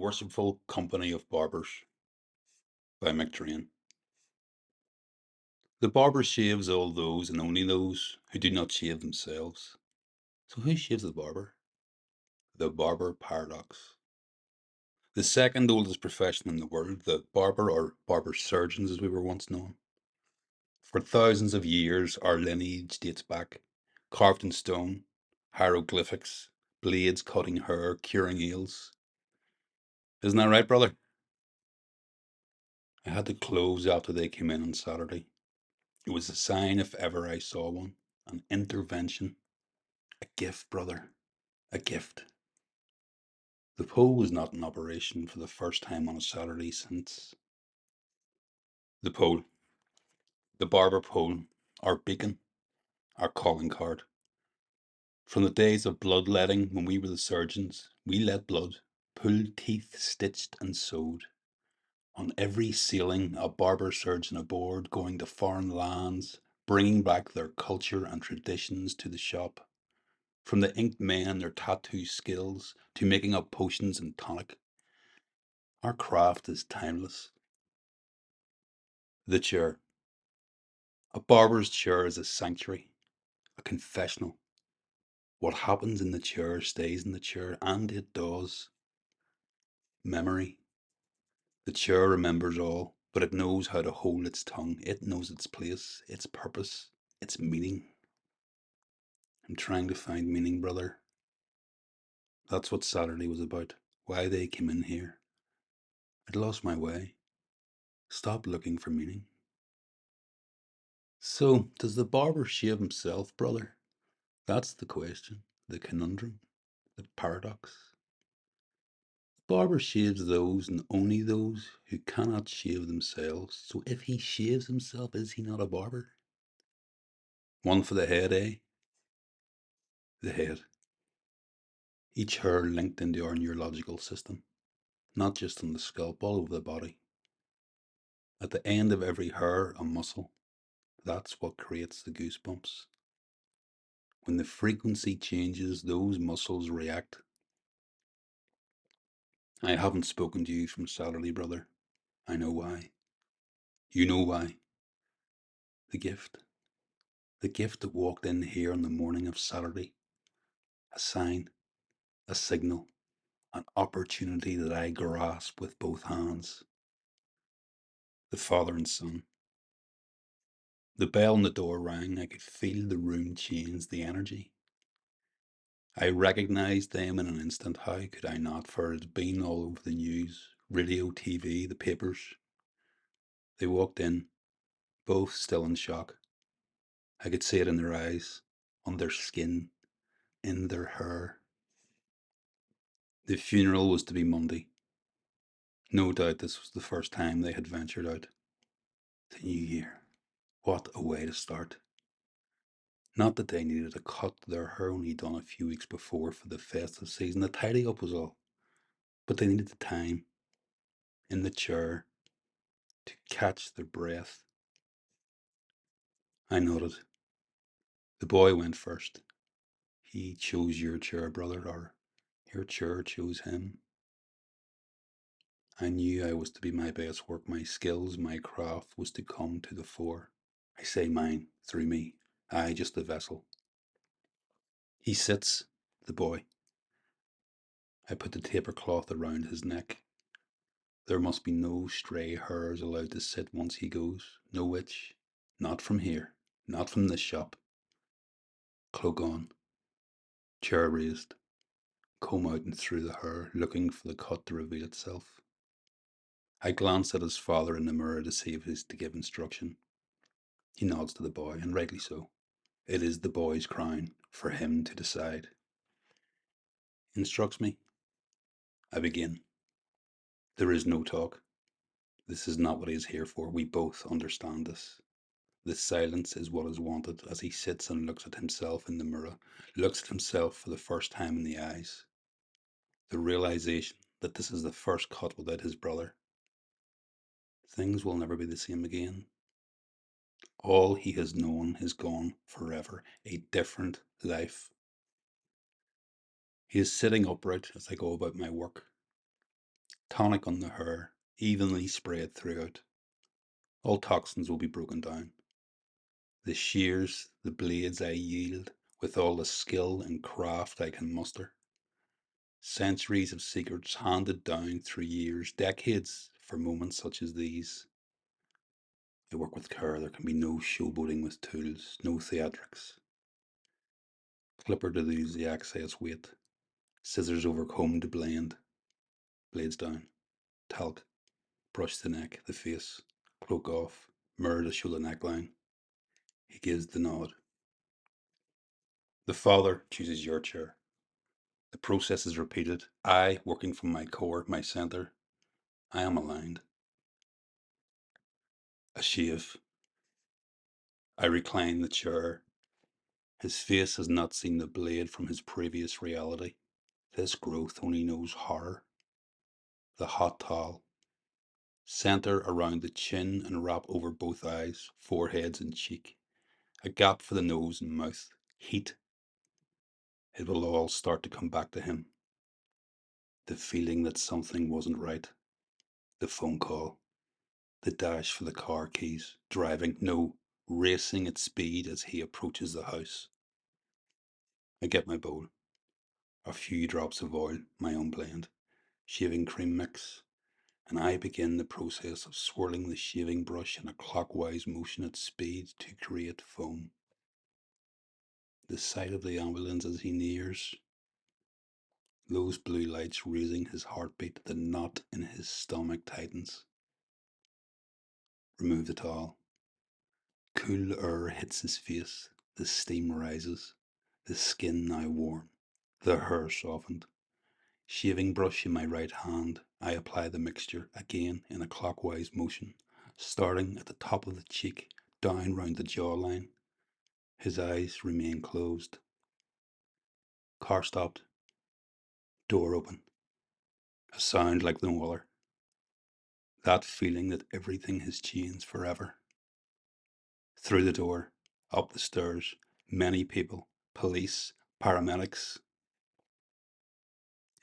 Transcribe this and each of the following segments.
Worshipful Company of Barbers by Mick Draine. The barber shaves all those and only those who do not shave themselves. So who shaves the barber? The barber paradox. The second oldest profession in the world, the barber or barber surgeons as we were once known. For thousands of years our lineage dates back, carved in stone, hieroglyphics, blades cutting hair, curing eels. Isn't that right, brother? I had to close after they came in on Saturday. It was a sign if ever I saw one. An intervention. A gift, brother. A gift. The pole was not in operation for the first time on a Saturday since. The pole. The barber pole. Our beacon. Our calling card. From the days of bloodletting when we were the surgeons, we let blood, pulled teeth, stitched and sewed. On every ceiling, a barber surgeon aboard, going to foreign lands, bringing back their culture and traditions to the shop. From the inked men and their tattoo skills to making up potions and tonic, our craft is timeless. The chair. A barber's chair is a sanctuary, a confessional. What happens in the chair stays in the chair, and it does. Memory. The chair remembers all, but it knows how to hold its tongue. It knows its place, its purpose, its meaning. I'm trying to find meaning, brother. That's what Saturday was about. Why they came in here. I'd lost my way. Stopped looking for meaning. So, does the barber shave himself, brother? That's the question, the conundrum, the paradox. The barber shaves those and only those who cannot shave themselves. So, if he shaves himself, is he not a barber? One for the head, eh? The head. Each hair linked into our neurological system, not just on the scalp, all over the body. At the end of every hair, a muscle. That's what creates the goosebumps. When the frequency changes, those muscles react. I haven't spoken to you from Saturday, brother. I know why. You know why. The gift. The gift that walked in here on the morning of Saturday. A sign, a signal, an opportunity that I grasped with both hands. The father and son. The bell on the door rang. I could feel the room change, the energy. I recognized them in an instant. How could I not? For it had been all over the news, radio, TV, the papers. They walked in, both still in shock. I could see it in their eyes, on their skin, in their hair. The funeral was to be Monday. No doubt this was the first time they had ventured out. The new year. What a way to start. Not that they needed a cut, their hair only done a few weeks before for the festive season. The tidy up was all. But they needed the time, in the chair, to catch their breath. I nodded. The boy went first. He chose your chair, brother, or your chair chose him. I knew I was to be my best work, my skills, my craft was to come to the fore. I say mine, through me, I just the vessel. He sits, the boy. I put the taper cloth around his neck. There must be no stray hairs allowed to sit once he goes, no itch, not from here, not from this shop. Cloak on, chair raised, comb out and through the hair, looking for the cut to reveal itself. I glance at his father in the mirror to see if he's to give instruction. He nods to the boy, and rightly so. It is the boy's crown, for him to decide. Instructs me. I begin. There is no talk. This is not what he is here for. We both understand this. The silence is what is wanted as he sits and looks at himself in the mirror, looks at himself for the first time in the eyes. The realization that this is the first cut without his brother. Things will never be the same again. All he has known is gone forever, a different life. He is sitting upright as I go about my work. tonic on the hair, evenly spread throughout. All toxins will be broken down. The shears, the blades I yield, with all the skill and craft I can muster. Centuries of secrets handed down through years, decades for moments such as these. I work with care, there can be no showboating with tools, no theatrics. Clipper to lose the excess weight, scissors over comb to blend, blades down, talc, brush the neck, the face, cloak off, mirror to show the neckline. He gives the nod. The father chooses your chair. The process is repeated. I, working from my core, my center, I am aligned. A shave. I recline the chair. His face has not seen the blade from his previous reality. This growth only knows horror. The hot towel. Center around the chin and wrap over both eyes, foreheads and cheek. A gap for the nose and mouth. Heat. It will all start to come back to him. The feeling that something wasn't right. The phone call. The dash for the car keys. Driving, no, racing at speed as he approaches the house. I get my bowl. A few drops of oil, my own blend. Shaving cream mix. And I begin the process of swirling the shaving brush in a clockwise motion at speed to create foam. The sight of the ambulance as he nears, those blue lights raising his heartbeat, the knot in his stomach tightens. Remove the towel. Cool air hits his face, the steam rises, the skin now warm, the hair softened. Shaving brush in my right hand, I apply the mixture again in a clockwise motion, starting at the top of the cheek, down round the jawline. His eyes remain closed. Car stopped. Door open. A sound like no other. That feeling that everything has changed forever. Through the door, up the stairs, many people, police, paramedics.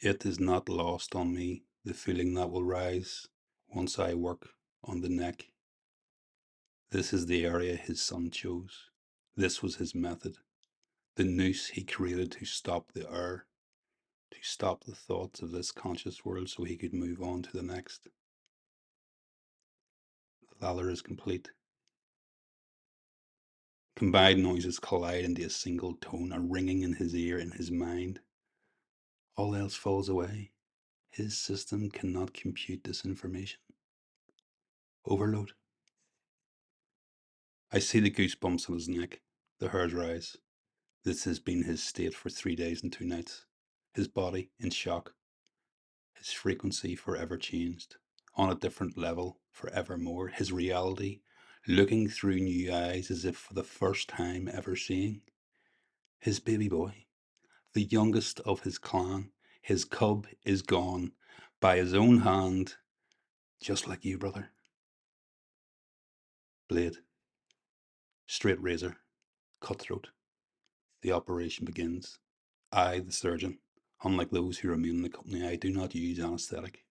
It is not lost on me, the feeling that will rise once I work on the neck. This is the area his son chose. This was his method. The noose he created to stop the air, to stop the thoughts of this conscious world so he could move on to the next. The lather is complete. Combined noises collide into a single tone, a ringing in his ear, in his mind. All else falls away. His system cannot compute this information. Overload. I see the goosebumps on his neck, the hairs rise. This has been his state for 3 days and 2 nights. His body in shock. His frequency forever changed. On a different level, forevermore. His reality looking through new eyes as if for the first time ever seeing. His baby boy, the youngest of his clan, his cub is gone by his own hand, just like you, brother. Blade, straight razor, cutthroat. The operation begins. I, the surgeon, unlike those who remain in the company, I do not use anesthetic.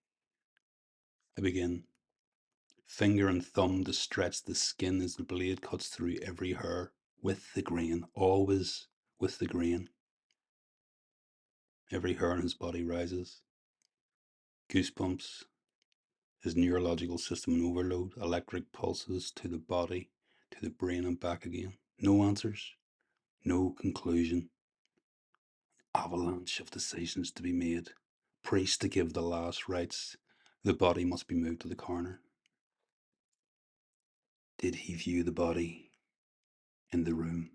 I begin. Finger and thumb to stretch the skin as the blade cuts through every hair, with the grain, always with the grain. Every hair in his body rises. Goosebumps, his neurological system in overload, electric pulses to the body, to the brain and back again. No answers, no conclusion. Avalanche of decisions to be made. Priest to give the last rites. The body must be moved to the coroner. Did he view the body in the room?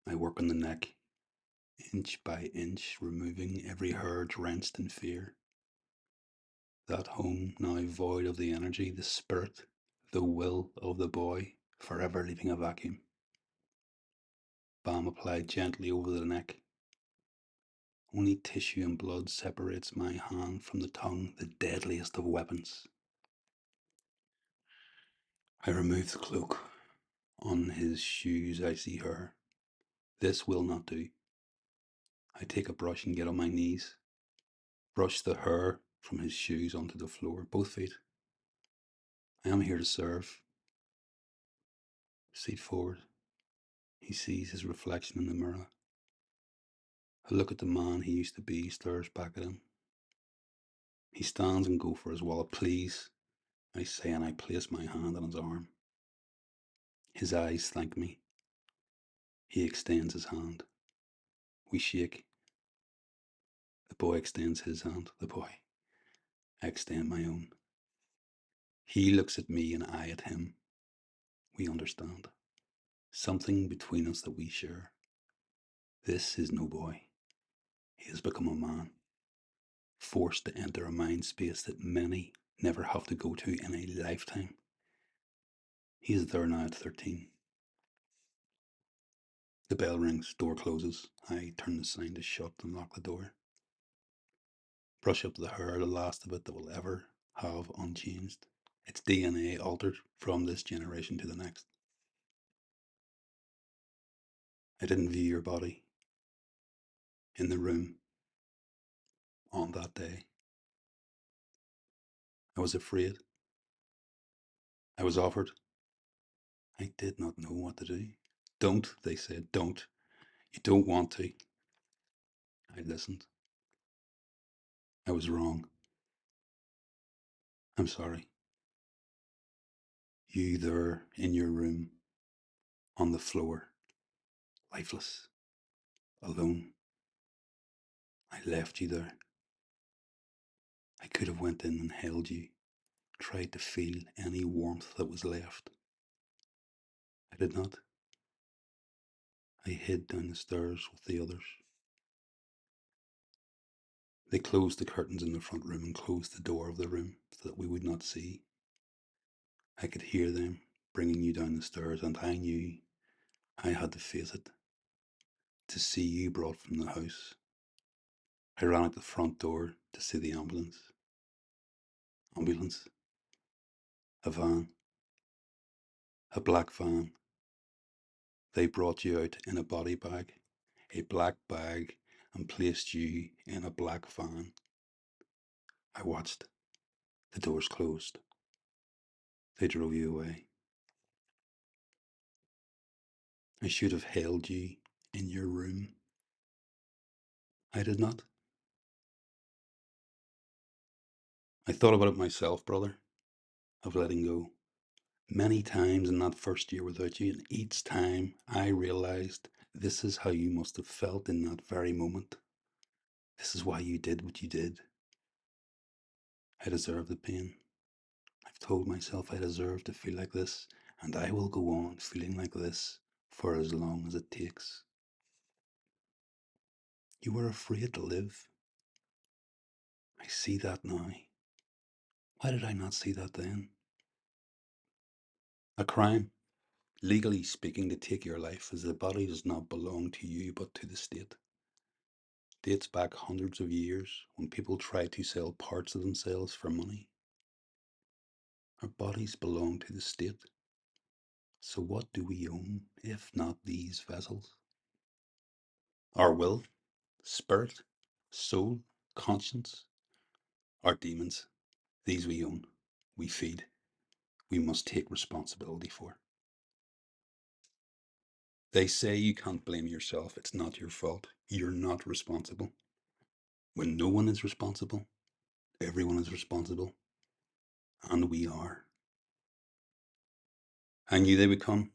I work on the neck, inch by inch, removing every hair drenched in fear. That home now void of the energy, the spirit, the will of the boy, forever leaving a vacuum. Balm applied gently over the neck. Only tissue and blood separates my hand from the tongue, the deadliest of weapons. I remove the cloak. On his shoes I see her. This will not do. I take a brush and get on my knees. Brush the hair from his shoes onto the floor, both feet. I am here to serve. Seat forward. He sees his reflection in the mirror. A look at the man he used to be stares back at him. He stands and goes for his wallet. Please, I say, and I place my hand on his arm. His eyes thank me. He extends his hand. We shake. The boy extends his hand. The boy. I extend my own. He looks at me and I at him. We understand. Something between us that we share. This is no boy. He has become a man, forced to enter a mind space that many never have to go to in a lifetime. He is there now at 13. The bell rings, door closes. I turn the sign to shut and lock the door. Brush up the hair, the last of it that will ever have unchanged. Its DNA altered from this generation to the next. I didn't view your body in the room on that day. I was afraid. I was offered. I did not know what to do. Don't, they said, don't. You don't want to. I listened. I was wrong. I'm sorry. You there in your room, on the floor, lifeless, alone. I left you there. I could have went in and held you, tried to feel any warmth that was left. I did not. I hid down the stairs with the others. They closed the curtains in the front room and closed the door of the room so that we would not see. I could hear them bringing you down the stairs, and I knew I had to face it. To see you brought from the house. I ran out the front door to see the ambulance. Ambulance. A van. A black van. They brought you out in a body bag, a black bag, and placed you in a black van. I watched. The doors closed. They drove you away. I should have held you in your room. I did not. I thought about it myself, brother, of letting go. Many times in that first year without you, and each time I realized this is how you must have felt in that very moment. This is why you did what you did. I deserve the pain. I've told myself I deserve to feel like this, and I will go on feeling like this for as long as it takes. You were afraid to live. I see that now. Why did I not see that then? A crime, legally speaking, to take your life, as the body does not belong to you but to the state. Dates back hundreds of years when people tried to sell parts of themselves for money. Our bodies belong to the state. So what do we own if not these vessels? Our will, spirit, soul, conscience, our demons. These we own, we feed, we must take responsibility for. They say you can't blame yourself. It's not your fault. You're not responsible. When no one is responsible, everyone is responsible. And we are. I knew they would come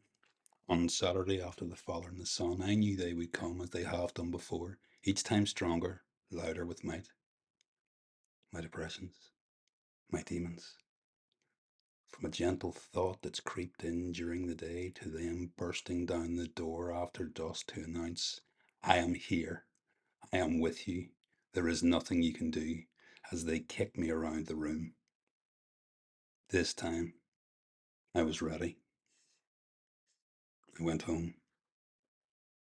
on Saturday after the Father and the Son. I knew they would come as they have done before, each time stronger, louder with might. My depressions, my demons. From a gentle thought that's creeped in during the day to them bursting down the door after dusk to announce, I am here. I am with you. There is nothing you can do, as they kick me around the room. This time, I was ready. I went home,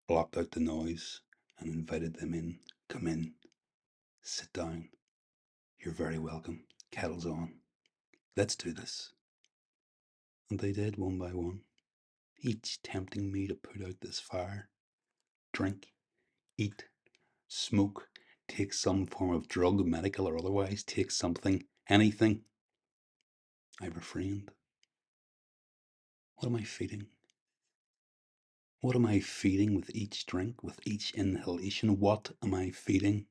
blocked out the noise, and invited them in. Come in, sit down. You're very welcome. Kettle's on. Let's do this. And they did one by one, each tempting me to put out this fire. Drink, eat, smoke, take some form of drug, medical or otherwise, take something, anything. I refrained. What am I feeding? What am I feeding with each drink, with each inhalation? What am I feeding?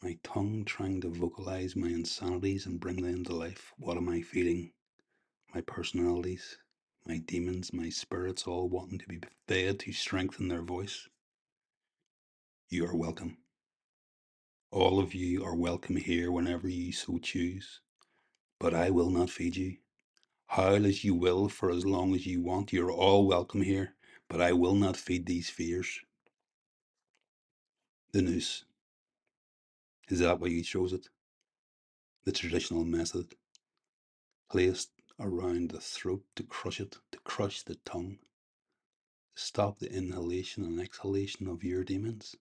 My tongue trying to vocalize my insanities and bring them to life. What am I feeding? My personalities, my demons, my spirits, all wanting to be fed to strengthen their voice. You are welcome. All of you are welcome here whenever you so choose. But I will not feed you. Howl as you will for as long as you want. You're all welcome here, but I will not feed these fears. The noose. Is that why you chose it? The traditional method, placed around the throat to crush it, to crush the tongue, to stop the inhalation and exhalation of your demons.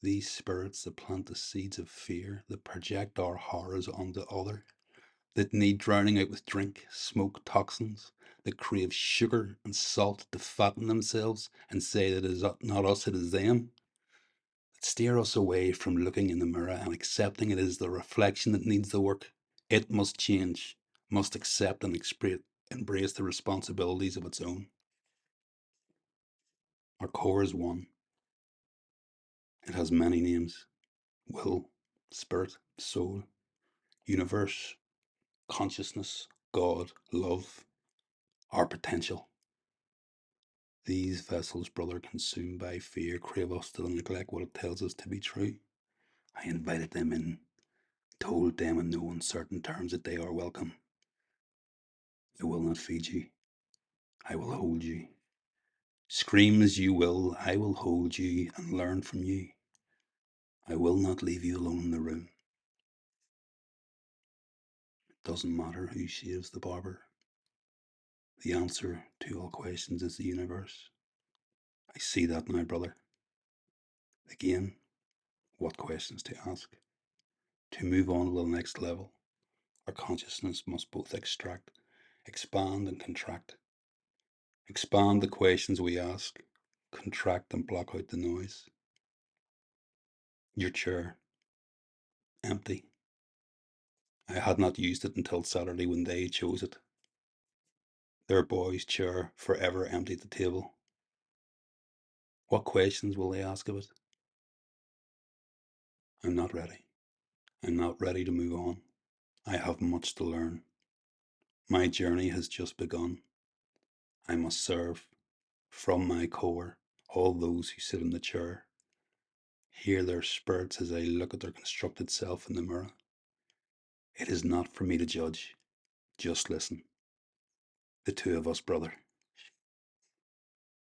These spirits that plant the seeds of fear, that project our horrors onto others, that need drowning out with drink, smoke, toxins, that crave sugar and salt to fatten themselves and say that it is not us, it is them, that steer us away from looking in the mirror and accepting it is the reflection that needs the work. It must change, must accept and embrace the responsibilities of its own. Our core is one. It has many names: will, spirit, soul, universe, consciousness, God, love, our potential. These vessels, brother, consumed by fear, crave us to neglect what it tells us to be true. I invited them in, told them in no uncertain terms that they are welcome. I will not feed you. I will hold you. Scream as you will, I will hold you and learn from you. I will not leave you alone in the room. It doesn't matter who shaves the barber. The answer to all questions is the universe. I see that now, brother. Again, what questions to ask? To move on to the next level, our consciousness must both extract, expand, and contract. Expand the questions we ask, contract and block out the noise. Your chair, empty. I had not used it until Saturday when they chose it. Their boy's chair, forever empty at the table. What questions will they ask of it? I'm not ready. I'm not ready to move on. I have much to learn. My journey has just begun. I must serve, from my core, all those who sit in the chair. Hear their spirits as I look at their constructed self in the mirror. It is not for me to judge. Just listen. The two of us, brother.